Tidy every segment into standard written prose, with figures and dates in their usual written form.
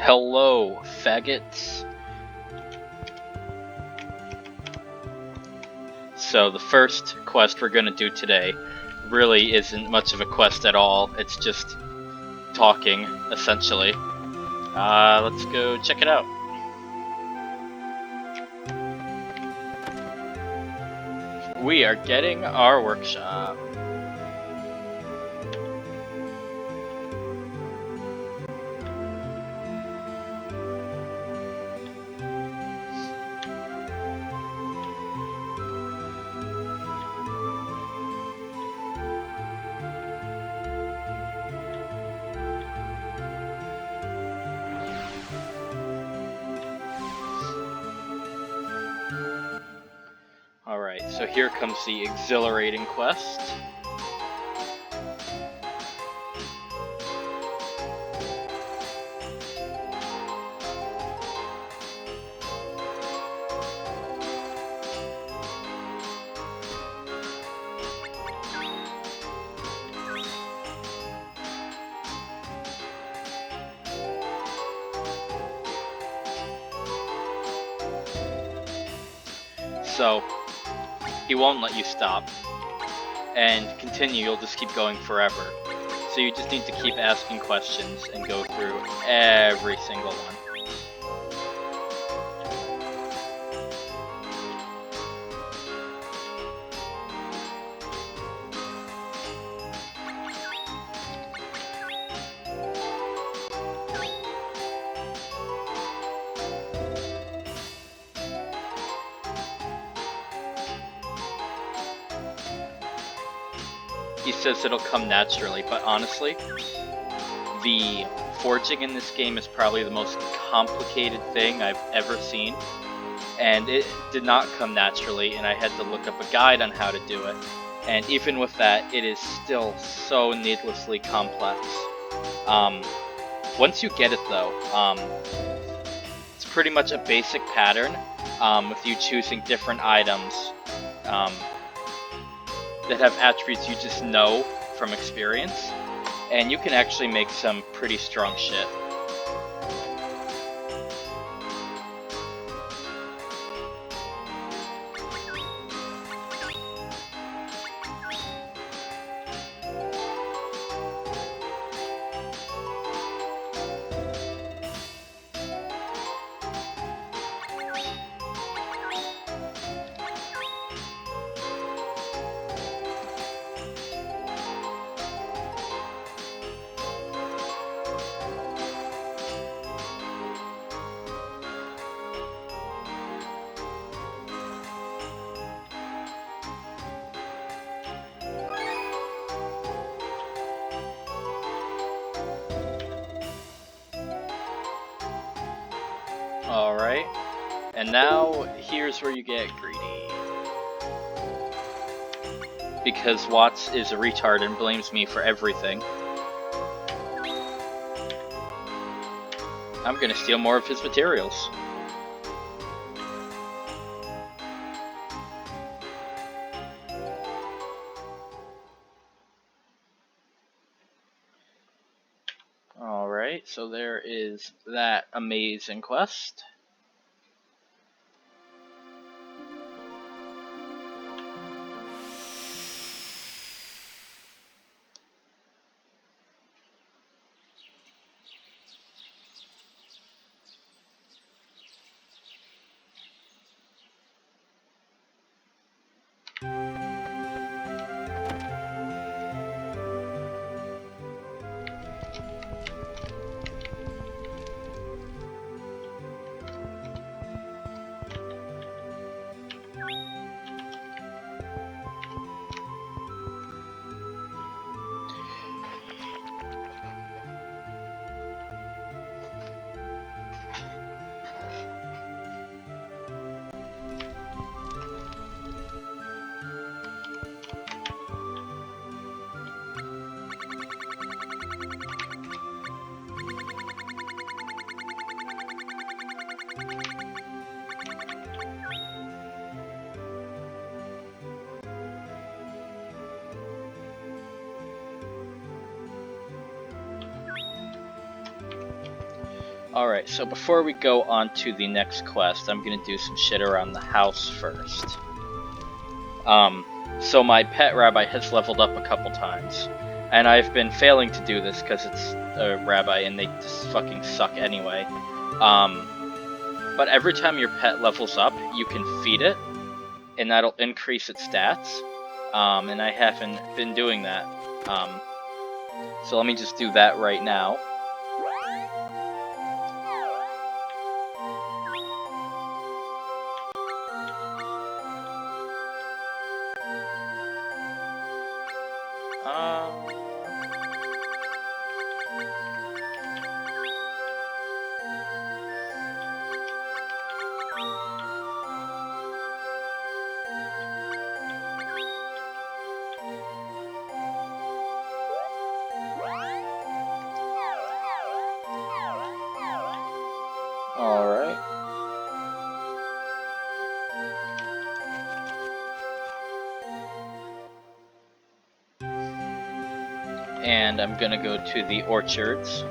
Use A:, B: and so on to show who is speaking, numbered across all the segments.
A: Hello, faggots. So the first quest we're gonna do today really isn't much of a quest at all. It's just talking, essentially. Let's go check it out. We are getting our workshop. Alright, so here comes the exhilarating quest. So, he won't let you stop, and continue, you'll just keep going forever. So you just need to keep asking questions and go through every single one. He says it'll come naturally, but honestly, the forging in this game is probably the most complicated thing I've ever seen, and it did not come naturally, and I had to look up a guide on how to do it, and even with that, it is still so needlessly complex. Once you get it though, it's pretty much a basic pattern, with you choosing different items, that have attributes you just know from experience, and you can actually make some pretty strong shit. Alright, and now here's where you get greedy. Because Watts is a retard and blames me for everything, I'm gonna steal more of his materials. Alright, so there is that amazing quest. Alright, so before we go on to the next quest, I'm gonna do some shit around the house first. So my pet Rabbi has leveled up a couple times, and I've been failing to do this because it's a Rabbi and they just fucking suck anyway. But every time your pet levels up, you can feed it, and that'll increase its stats, and I haven't been doing that. So let me just do that right now. Alright. And I'm gonna go to the orchards.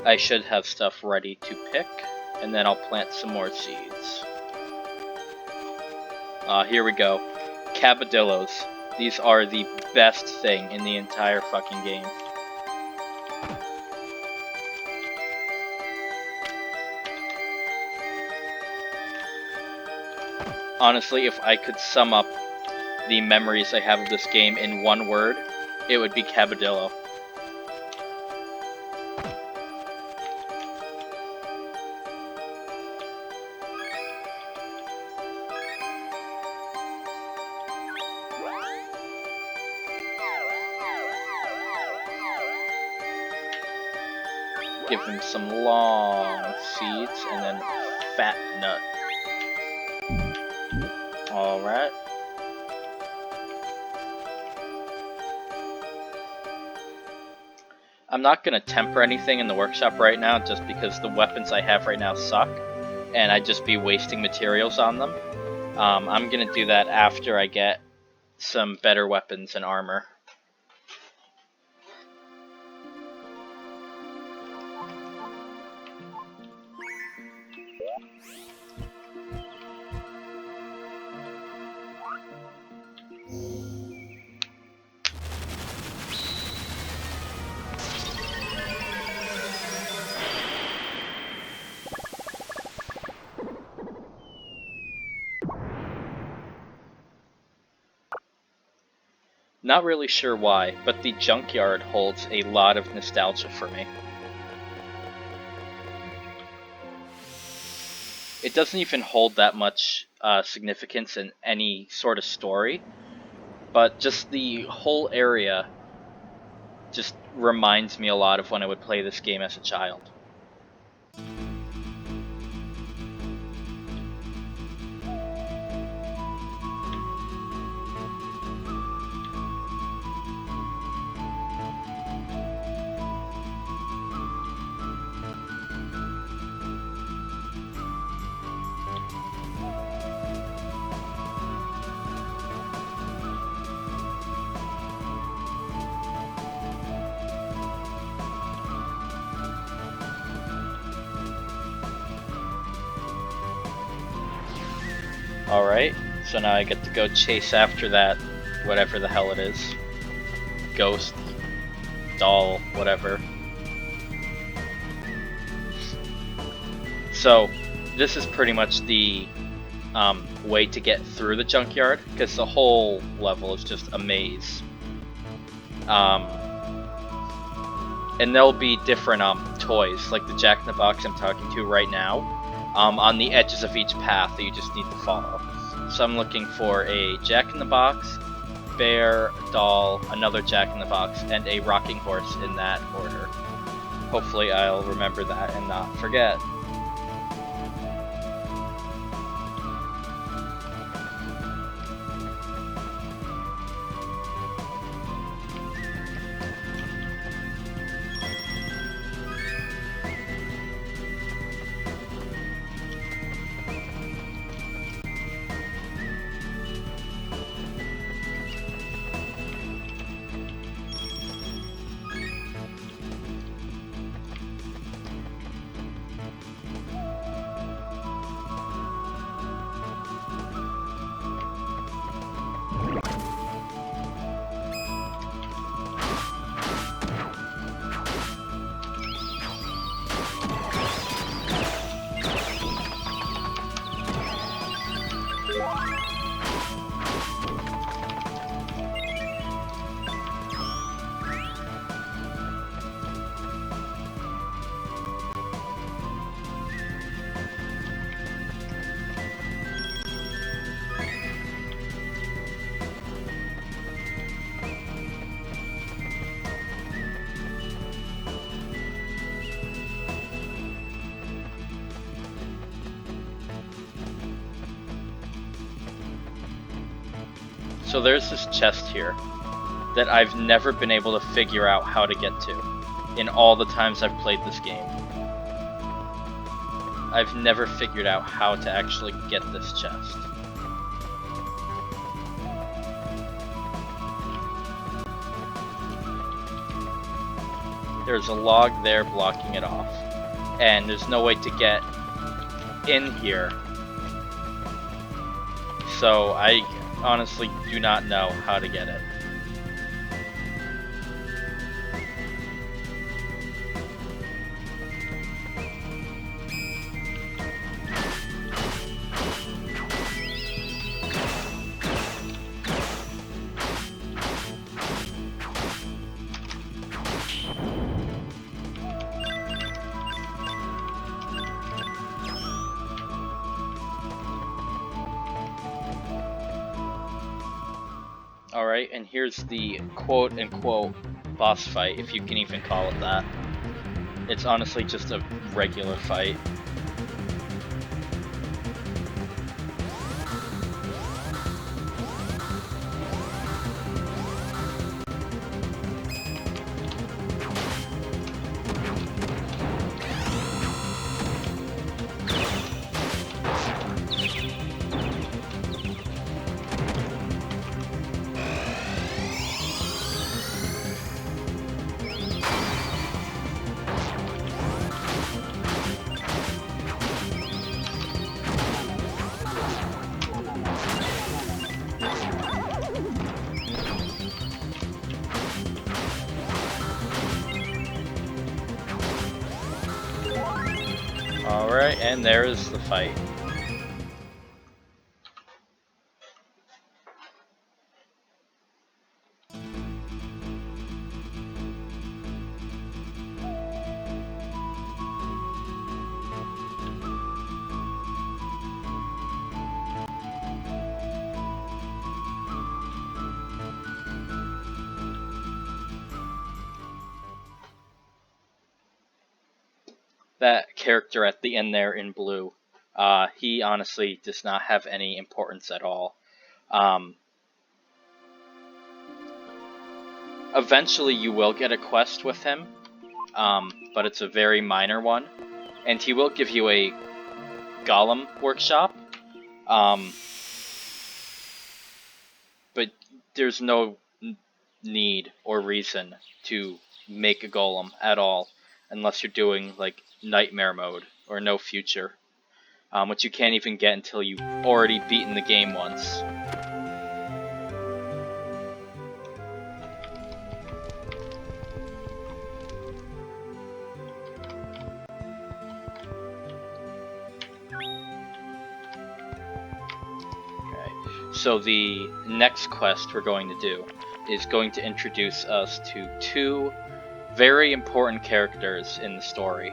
A: I should have stuff ready to pick, and then I'll plant some more seeds. Here we go. Cabadillos. These are the best thing in the entire fucking game. Honestly, if I could sum up the memories I have of this game in one word, it would be Cabadillo. Give him some long seeds and then fat nut. Alright. I'm not going to temper anything in the workshop right now just because the weapons I have right now suck and I'd just be wasting materials on them. I'm going to do that after I get some better weapons and armor. Not really sure why, but the Junkyard holds a lot of nostalgia for me. It doesn't even hold that much significance in any sort of story, but just the whole area just reminds me a lot of when I would play this game as a child. Alright, so now I get to go chase after that, whatever the hell it is. Ghost, doll, whatever. So, this is pretty much the way to get through the Junkyard, because the whole level is just a maze. And there'll be different toys, like the Jack-in-the-Box I'm talking to right now, on the edges of each path that you just need to follow. So I'm looking for a Jack-in-the-Box, bear, doll, another Jack-in-the-Box, and a rocking horse in that order. Hopefully I'll remember that and not forget. So there's this chest here that I've never been able to figure out how to get to in all the times I've played this game. I've never figured out how to actually get this chest. There's a log there blocking it off, and there's no way to get in here. So I honestly do not know how to get it. Alright, and here's the quote-unquote boss fight, if you can even call it that. It's honestly just a regular fight. Alright, and there is the fight. That character at the end there in blue, he honestly does not have any importance at all. Eventually you will get a quest with him, but it's a very minor one, and he will give you a golem workshop, but there's no need or reason to make a golem at all, unless you're doing like nightmare mode or no future, which you can't even get until you've already beaten the game once. So the next quest we're going to do is going to introduce us to two very important characters in the story.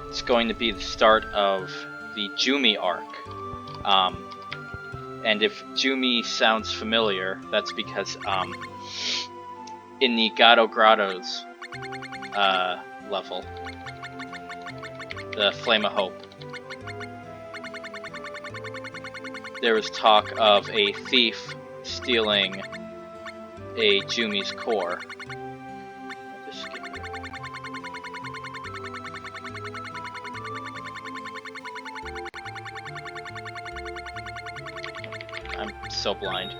A: It's going to be the start of the Jumi arc. And if Jumi sounds familiar, that's because in the Gato Grottos level, the Flame of Hope, there was talk of a thief stealing a Jumi's core. Just skip it. I'm so blind.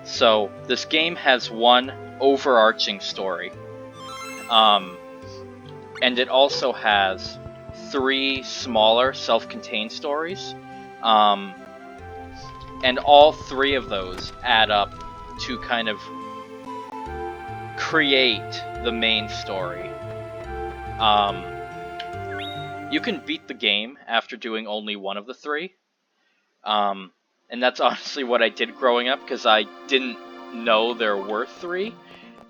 A: So, this game has one overarching story, and it also has 3 smaller self-contained stories, and all 3 of those add up to kind of create the main story. You can beat the game after doing only one of the 3, and that's honestly what I did growing up, because I didn't know there were 3.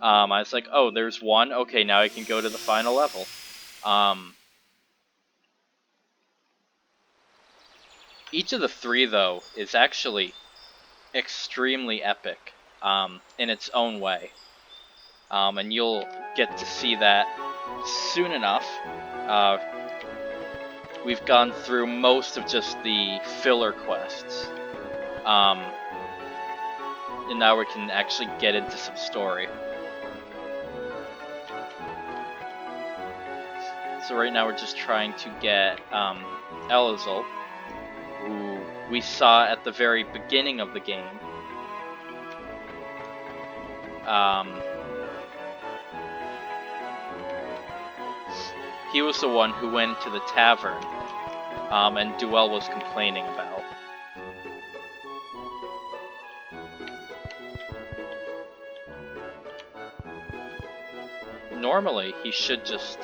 A: I was like, oh, there's 1, okay, now I can go to the final level. Each of the three, though, is actually extremely epic in its own way. And you'll get to see that soon enough. We've gone through most of just the filler quests. And now we can actually get into some story. So right now we're just trying to get Elazul, who we saw at the very beginning of the game. He was the one who went to the tavern, and Duel was complaining about. Normally, he should just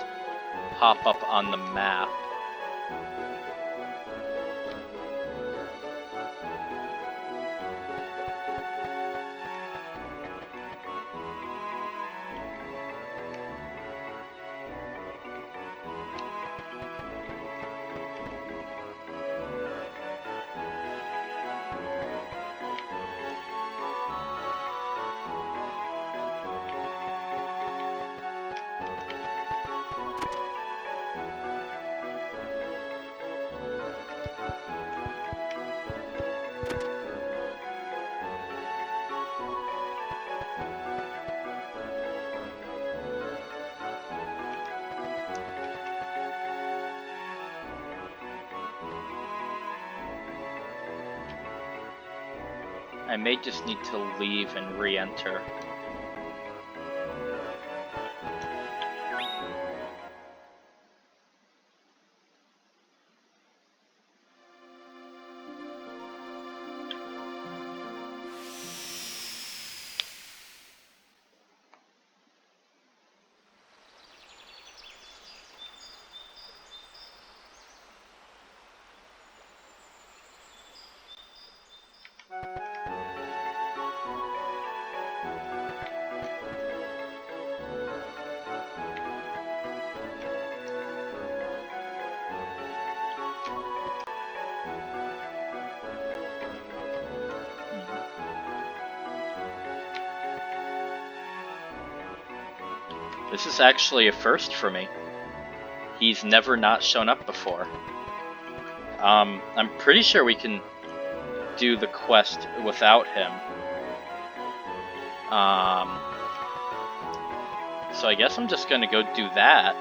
A: pop up on the map. I may just need to leave and re-enter. This is actually a first for me. He's never not shown up before. I'm pretty sure we can do the quest without him. So I guess I'm just gonna go do that.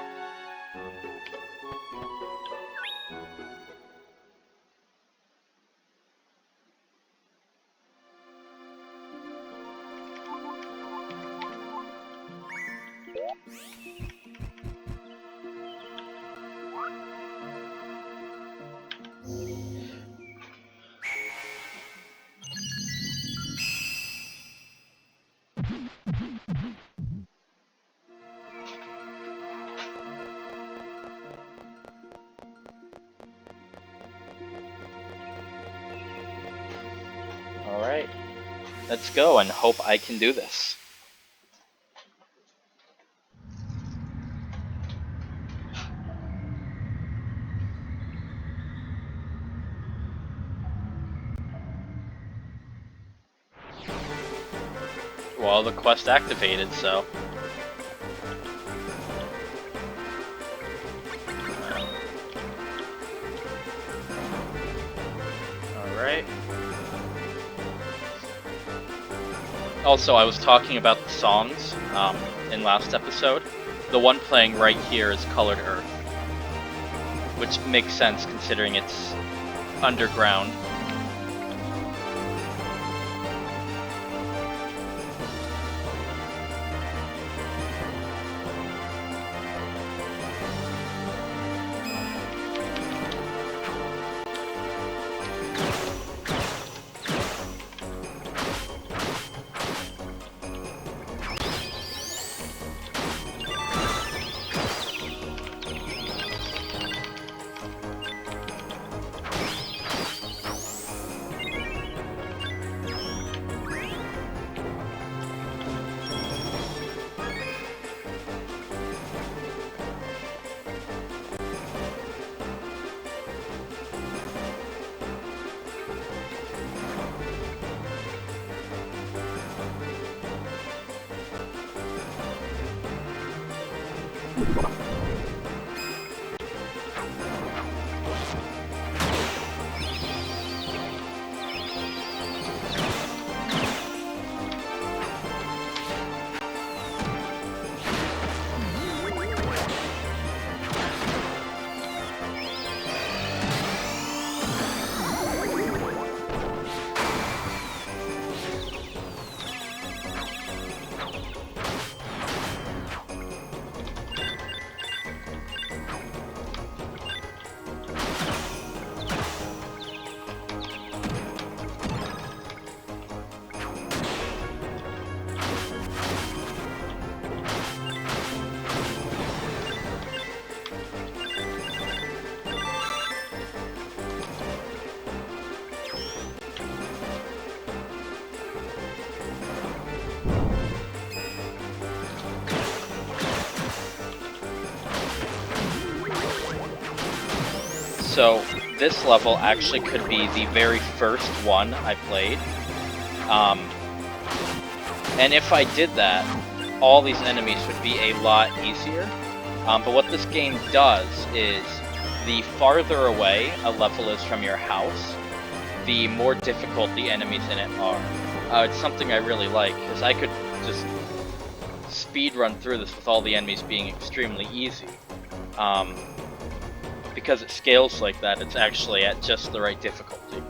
A: Alright, let's go and hope I can do this. Well, the quest activated, so... Alright. Also, I was talking about the songs in last episode. The one playing right here is Colored Earth, which makes sense considering it's underground. So this level actually could be the very first one I played. And if I did that, all these enemies would be a lot easier. But what this game does is, the farther away a level is from your house, the more difficult the enemies in it are. It's something I really like, because I could just speed run through this with all the enemies being extremely easy. Because it scales like that, it's actually at just the right difficulty.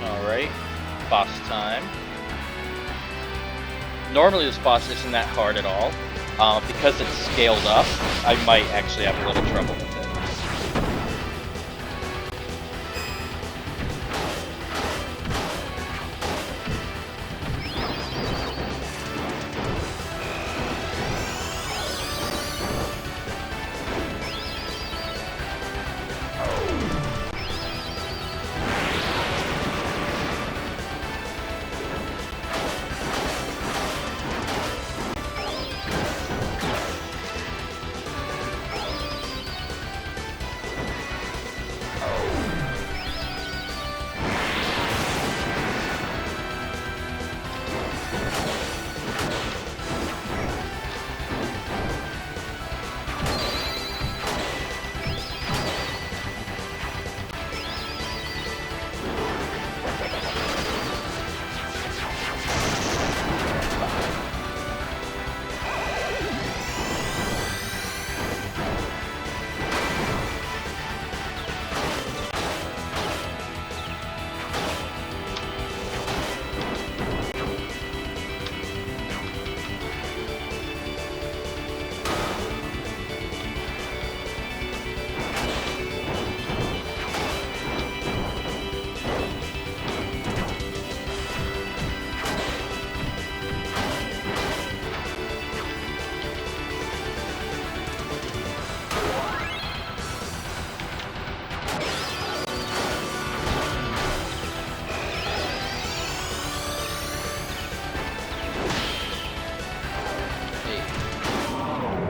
A: Alright, boss time. Normally this boss isn't that hard at all. Because it's scaled up, I might actually have a little trouble with it.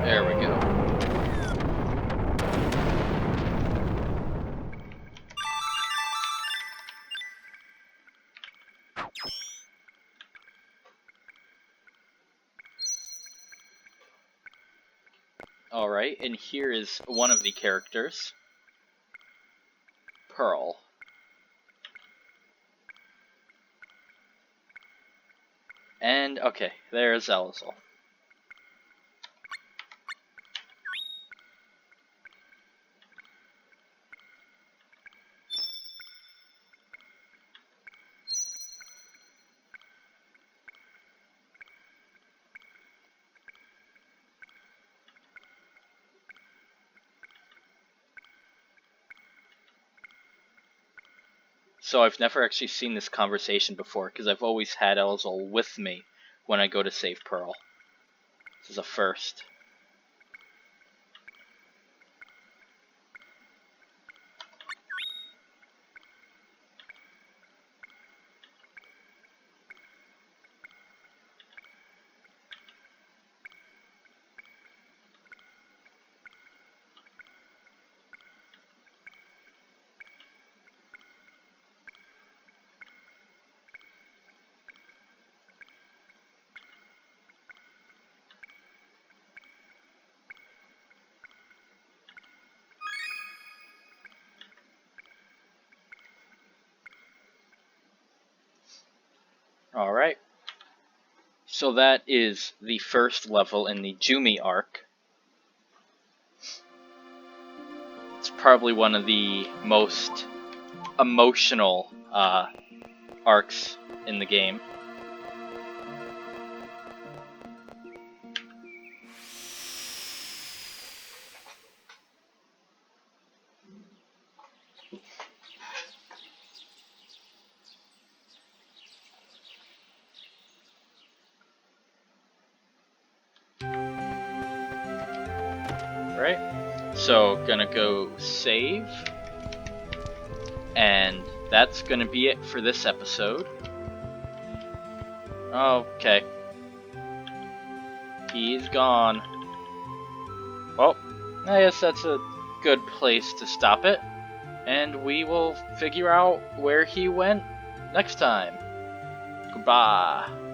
A: There we go. Alright, and here is one of the characters. Pearl. And, okay, there's Elazul. So I've never actually seen this conversation before, because I've always had Elazul with me when I go to save Pearl. This is a first. Alright. So that is the first level in the Jumi arc. It's probably one of the most emotional arcs in the game. Right? So, gonna go save. And that's gonna be it for this episode. Okay. He's gone. Well, I guess that's a good place to stop it. And we will figure out where he went next time. Goodbye.